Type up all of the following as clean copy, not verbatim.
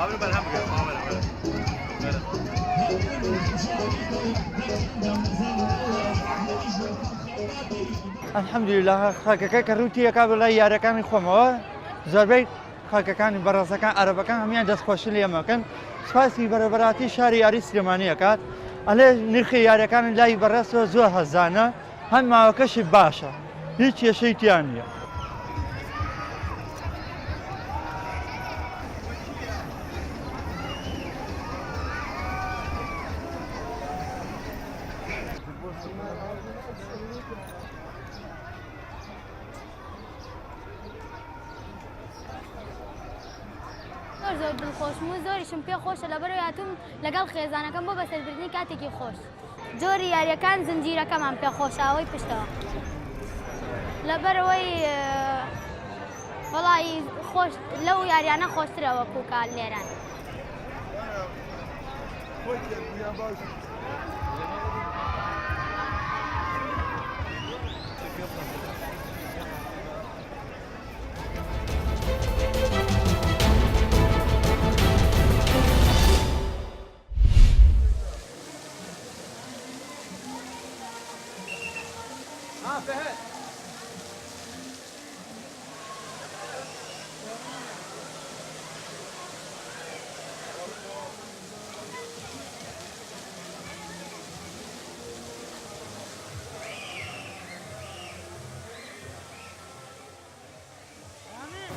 الحمد لله خاکەکە کە ڕووتیەکە بڵای یارەکانی خۆمەوە زۆربەی خاکەکانی بەڕێزەکان عەرەبەکان هەمیان دەستخۆشی لێمەکەن سپاسی بەرەبەراتی شاری یاری سلێمانیەکات ئەلێ نرخی یاریەکانی لای بەڕێستەوە زۆر هەزانە هەم ماوەکەشی باشە هیچ کێشەی تیان نییە. زۆر دڵخۆشم و زۆریشم پێ خۆشە لەبەرەوەی هاتووم لەگەڵ خێزانەکەم بۆ بەسەربردنی کاتێکی خۆش. جۆری یاریەکان زنجیرەکەمان پێ خۆشاوەی پشتەوە لەبەرەوەی وەڵی خۆش لەو یاریانە خۆشترە وەکو کات لێران.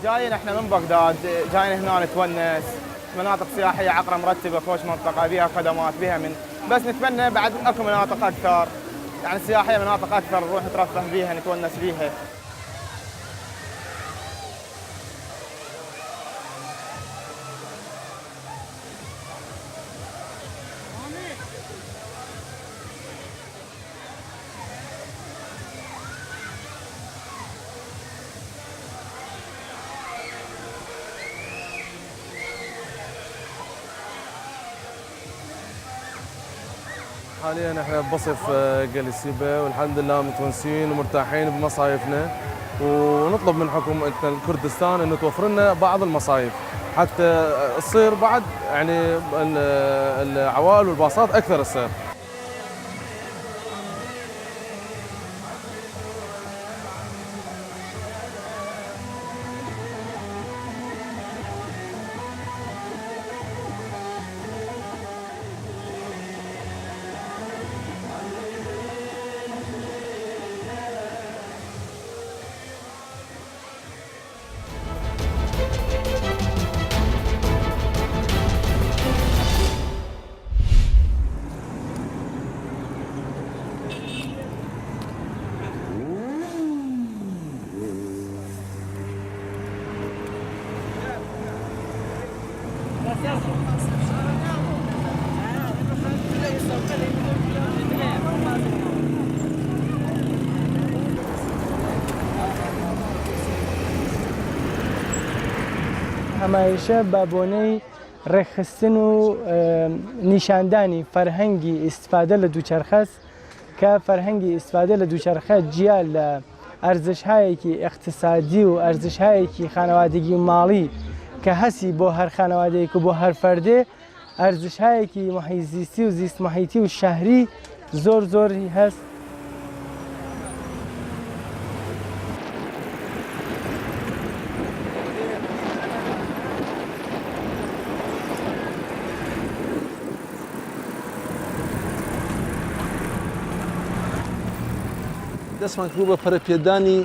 جايين احنا من بغداد، جايين هنا نتونس، مناطق سياحيه عقره مرتبه، فوش منطقه بها خدمات بها من بس نتمنى بعد اكو مناطق اكثر يعني سياحيه مناطق اكثر نروح نترفه بها نتونس بها. حاليا احنا بمصيف قليسيبه والحمد لله متونسين ومرتاحين بمصايفنا ونطلب من حكومة الكردستان انه توفر لنا بعض المصايف حتى تصير بعد يعني العوائل والباصات اكثر تصير. همایشه با بۆنەی ڕێکخستن و نیشاندانی فەرهەنگی ئیسفادە لە دووچەرخەس کە فەرهەنگی ئیسفادە لە دووچەرخە جیا لە ئەرزشهایەکی اقتصادی و ئەرزشهایەکی خانەوادگی و ماڵی کە هەسی بۆ هەر خانەوادەیەک و بۆ هەر فەردێ ئەرزشهایەکی محیزیستی و زیست محیتی و شەهری زۆری هەست. دەستمان کرد بە پەرەپێدانی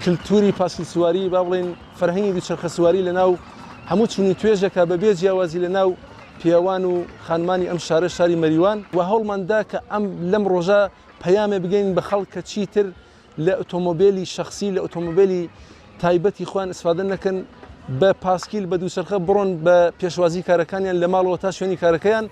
کللتوری پاسکیل سواری با بڵێن فەرهەنگی دووچەرخە سواری لەناو هەموو چوونی توێژێکە بەبێ جیاوازی لەناو پیاوان و خانمانی ئەم شارە شاری مەریوان و هەوڵماندا کە ئەم لەم ڕۆژە پەیامێ بگەین بە خەڵک کە چیتر لە ئۆتۆمۆبیلی شەخسی لە ئۆتۆمۆبیلی تایبەتی خۆیان ئیسفادە نەکەن بە پاسکیل بە دووچەرخە بڕۆن بە پێشوازی کارەکانیان لە ماڵەوە تا شوێنی کارەکەیان.